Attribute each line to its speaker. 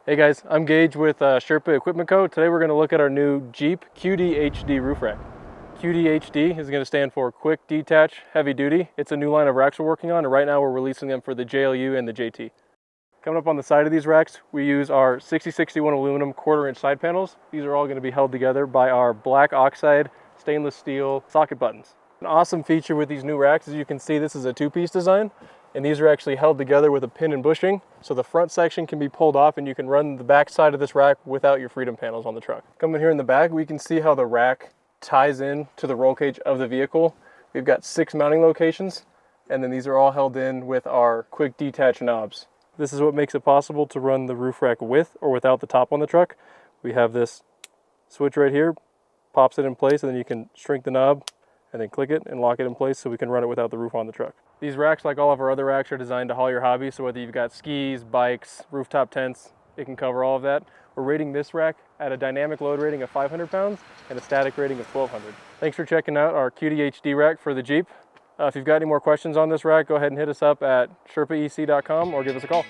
Speaker 1: Hey guys, I'm Gage with Sherpa Equipment Co. Today we're going to look at our new Jeep QDHD roof rack. QDHD is going to stand for Quick Detach Heavy Duty. It's a new line of racks we're working on, and right now we're releasing them for the JLU and the JT. Coming up on the side of these racks, we use our 6061 aluminum 1/4-inch side panels. These are all going to be held together by our black oxide stainless steel socket buttons. An awesome feature with these new racks, as you can see, this is a two-piece design. And these are actually held together with a pin and bushing. So the front section can be pulled off and you can run the back side of this rack without your freedom panels on the truck. Coming here in the back, we can see how the rack ties in to the roll cage of the vehicle. We've got 6 mounting locations, and then these are all held in with our quick detach knobs. This is what makes it possible to run the roof rack with or without the top on the truck. We have this switch right here, pops it in place, and then you can shrink the knob and then click it and lock it in place so we can run it without the roof on the truck. These racks, like all of our other racks, are designed to haul your hobby, so whether you've got skis, bikes, rooftop tents, it can cover all of that. We're rating this rack at a dynamic load rating of 500 pounds and a static rating of 1200. Thanks for checking out our QDHD rack for the Jeep. If you've got any more questions on this rack, go ahead and hit us up at sherpaec.com or give us a call.